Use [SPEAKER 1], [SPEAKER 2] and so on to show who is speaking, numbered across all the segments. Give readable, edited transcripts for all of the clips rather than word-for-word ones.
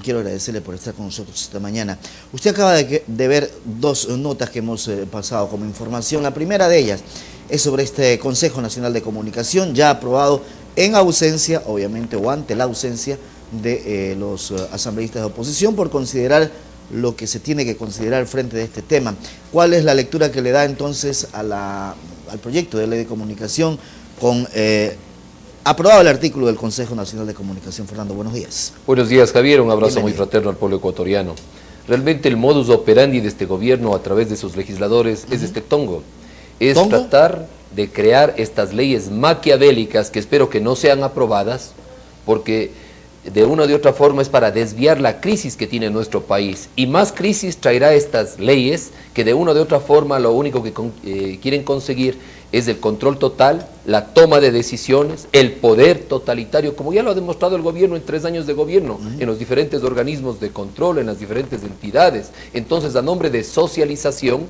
[SPEAKER 1] quiero agradecerle por estar con nosotros esta mañana. Usted acaba de ver dos notas que hemos pasado como información. La primera de ellas es sobre este Consejo Nacional de Comunicación, ya aprobado en ausencia, obviamente, o ante la ausencia de los asambleístas de oposición, por considerar lo que se tiene que considerar frente de este tema. ¿Cuál es la lectura que le da entonces al proyecto de ley de comunicación con aprobado el artículo del Consejo Nacional de Comunicación? Fernando, buenos días.
[SPEAKER 2] Buenos días, Javier, un abrazo
[SPEAKER 1] Bienvenido.
[SPEAKER 2] muy fraterno al pueblo ecuatoriano. Realmente el modus operandi de este gobierno a través de sus legisladores es este tongo. Es
[SPEAKER 1] ¿Tongo?
[SPEAKER 2] tratar de crear estas leyes maquiavélicas que espero que no sean aprobadas, porque de una u de otra forma es para desviar la crisis que tiene nuestro país. Y más crisis traerá estas leyes que de una u de otra forma lo único que quieren conseguir es el control total, la toma de decisiones, el poder totalitario, como ya lo ha demostrado el gobierno en 3 años de gobierno, en los diferentes organismos de control, en las diferentes entidades. Entonces, a nombre de socialización,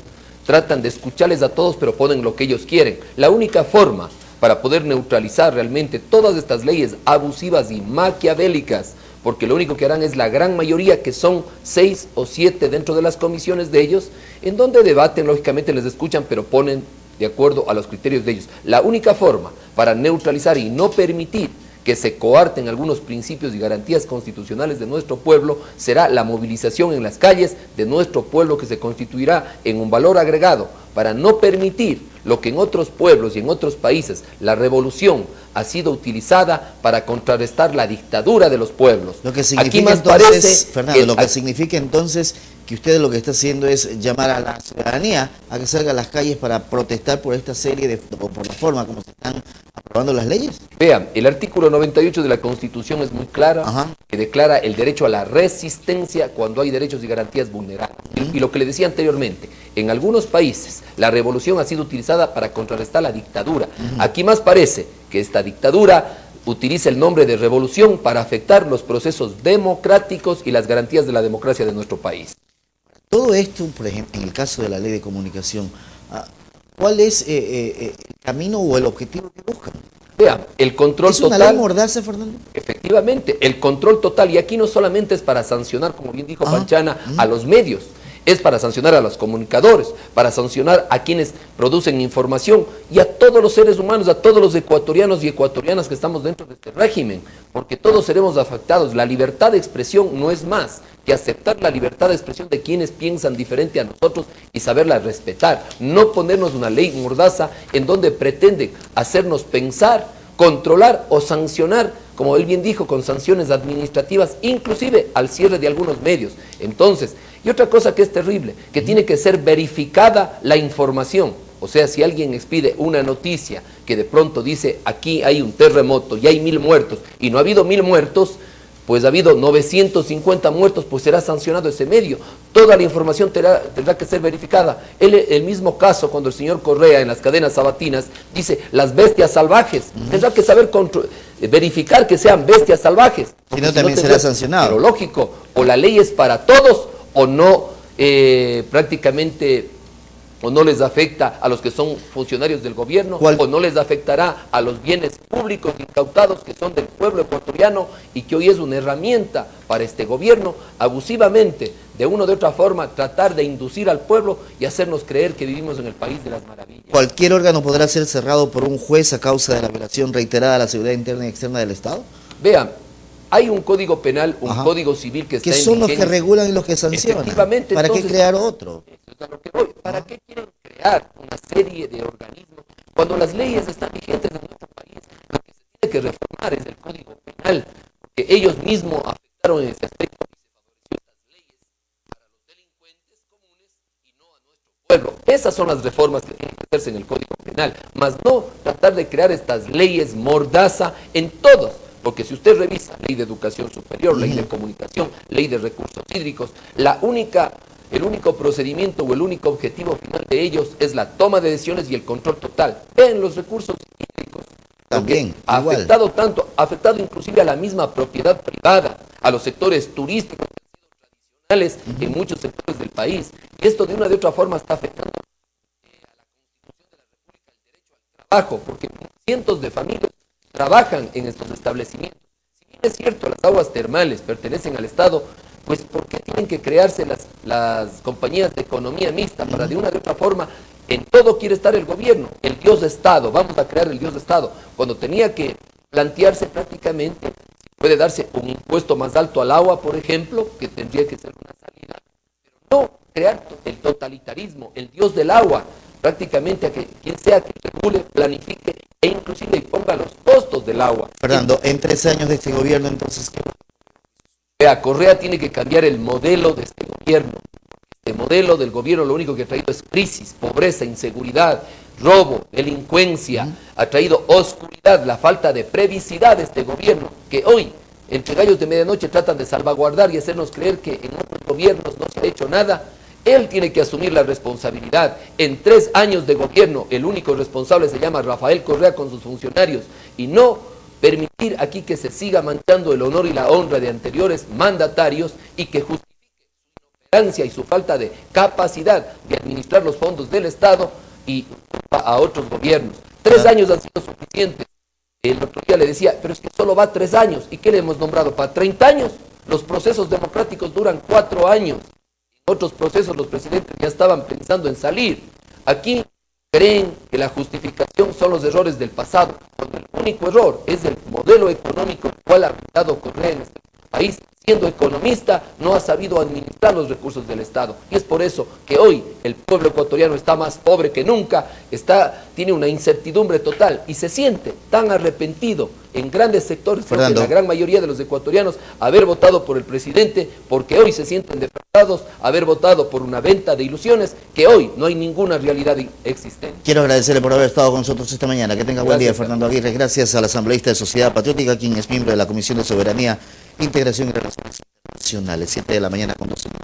[SPEAKER 2] tratan de escucharles a todos, pero ponen lo que ellos quieren. La única forma para poder neutralizar realmente todas estas leyes abusivas y maquiavélicas, porque lo único que harán es la gran mayoría, que son 6 o 7 dentro de las comisiones de ellos, en donde debaten, lógicamente les escuchan, pero ponen de acuerdo a los criterios de ellos. La única forma para neutralizar y no permitir que se coarten algunos principios y garantías constitucionales de nuestro pueblo será la movilización en las calles de nuestro pueblo, que se constituirá en un valor agregado para no permitir lo que en otros pueblos y en otros países la revolución ha sido utilizada para contrarrestar la dictadura de los pueblos.
[SPEAKER 1] Lo que significa
[SPEAKER 2] Aquí más
[SPEAKER 1] entonces,
[SPEAKER 2] parece
[SPEAKER 1] Fernando, lo que significa entonces que usted lo que está haciendo es llamar a la ciudadanía a que salga a las calles para protestar por esta serie o por la forma como se están aprobando las leyes.
[SPEAKER 2] Vean, el artículo 98 de la Constitución es muy clara, que declara el derecho a la resistencia cuando hay derechos y garantías vulnerables. Y lo que le decía anteriormente, en algunos países la revolución ha sido utilizada para contrarrestar la dictadura. Aquí más parece que esta dictadura utiliza el nombre de revolución para afectar los procesos democráticos y las garantías de la democracia de nuestro país.
[SPEAKER 1] Todo esto, por ejemplo, en el caso de la ley de comunicación, ¿cuál es el camino o el objetivo que buscan?
[SPEAKER 2] Vean, el control total...
[SPEAKER 1] ¿Es una ley mordaza, Fernando?
[SPEAKER 2] Efectivamente, el control total, y aquí no solamente es para sancionar, como bien dijo Panchana, a los medios, es para sancionar a los comunicadores, para sancionar a quienes producen información y a todos los seres humanos, a todos los ecuatorianos y ecuatorianas que estamos dentro de este régimen, porque todos seremos afectados. La libertad de expresión no es más que aceptar la libertad de expresión de quienes piensan diferente a nosotros y saberla respetar, no ponernos una ley mordaza en donde pretenden hacernos pensar, controlar o sancionar, como él bien dijo, con sanciones administrativas, inclusive al cierre de algunos medios. Entonces, y otra cosa que es terrible, que tiene que ser verificada la información. O sea, si alguien expide una noticia que de pronto dice aquí hay un terremoto y hay 1000 muertos y no ha habido 1000 muertos, pues ha habido 950 muertos, pues será sancionado ese medio. Toda la información tendrá que ser verificada. El mismo caso cuando el señor Correa en las cadenas sabatinas dice las bestias salvajes, tendrá que saber verificar que sean bestias salvajes.
[SPEAKER 1] Si no, también será sancionado.
[SPEAKER 2] Pero lógico, o la ley es para todos o no, prácticamente, o no les afecta a los que son funcionarios del gobierno, o no les afectará a los bienes públicos incautados que son del pueblo ecuatoriano y que hoy es una herramienta para este gobierno abusivamente, de una o de otra forma, tratar de inducir al pueblo y hacernos creer que vivimos en el país de las maravillas.
[SPEAKER 1] ¿Cualquier órgano podrá ser cerrado por un juez a causa de la violación reiterada a la seguridad interna y externa del Estado?
[SPEAKER 2] Vean, hay un código penal, un código civil que está en
[SPEAKER 1] vigencia. ¿Qué son los que regulan y los que sancionan?
[SPEAKER 2] Efectivamente.
[SPEAKER 1] ¿Para qué crear otro?
[SPEAKER 2] Eso es a lo que voy. ¿Para qué quieren crear una serie de organismos cuando las leyes están vigentes en nuestro país? Lo que se tiene que reformar es el código penal, que ellos mismos afectaron en ese aspecto y se favoreció estas leyes para los delincuentes comunes y no a nuestro pueblo. Esas son las reformas que tienen que hacerse en el código penal, más no tratar de crear estas leyes mordaza en todos. Porque si usted revisa ley de educación superior, ley de comunicación, ley de recursos hídricos, el único procedimiento o el único objetivo final de ellos es la toma de decisiones y el control total. Vean los recursos hídricos.
[SPEAKER 1] También,
[SPEAKER 2] ha afectado tanto, ha afectado inclusive a la misma propiedad privada, a los sectores turísticos tradicionales en muchos sectores del país. Y esto de una u otra forma está afectando a la Constitución de la República, el derecho al trabajo, porque cientos de familias trabajan en estos establecimientos. Si bien es cierto, las aguas termales pertenecen al Estado, Pues ¿por qué tienen que crearse las compañías de economía mixta? Para de una u otra forma, en todo quiere estar el gobierno, el Dios de Estado, vamos a crear el Dios de Estado, cuando tenía que plantearse prácticamente, puede darse un impuesto más alto al agua, por ejemplo, que tendría que ser una salida, pero no crear el totalitarismo, el Dios del agua, prácticamente a que quien sea que regule, planifique e inclusive ponga los costos del agua.
[SPEAKER 1] Fernando, en 3 años de este gobierno, entonces, ¿qué?
[SPEAKER 2] Correa tiene que cambiar el modelo de este gobierno. Este modelo del gobierno lo único que ha traído es crisis, pobreza, inseguridad, robo, delincuencia, ha traído oscuridad, la falta de previsibilidad de este gobierno, que hoy, entre gallos de medianoche, tratan de salvaguardar y hacernos creer que en otros gobiernos no se ha hecho nada. Él tiene que asumir la responsabilidad. En 3 años de gobierno, el único responsable se llama Rafael Correa con sus funcionarios, y no permitir aquí que se siga manchando el honor y la honra de anteriores mandatarios y que justifique su inoperancia y su falta de capacidad de administrar los fondos del Estado y a otros gobiernos. 3 años han sido suficientes. El otro día le decía, pero es que solo va 3 años. ¿Y qué le hemos nombrado? ¿Para 30 años? Los procesos democráticos duran 4 años. En otros procesos los presidentes ya estaban pensando en salir. Aquí creen que la justificación son los errores del pasado, cuando el único error es el modelo económico el cual ha brindado Correa en este país. Siendo economista, no ha sabido administrar los recursos del Estado. Y es por eso que hoy el pueblo ecuatoriano está más pobre que nunca, tiene una incertidumbre total y se siente tan arrepentido en grandes sectores, creo que la gran mayoría de los ecuatorianos, haber votado por el presidente, porque hoy se sienten defraudados, haber votado por una venta de ilusiones, que hoy no hay ninguna realidad existente.
[SPEAKER 1] Quiero agradecerle por haber estado con nosotros esta mañana. Que tenga buen día, Fernando Aguirre. Gracias al asambleísta de Sociedad Patriótica, quien es miembro de la Comisión de Soberanía, Integración y Relaciones Internacionales. 7 de la mañana con 12 minutos.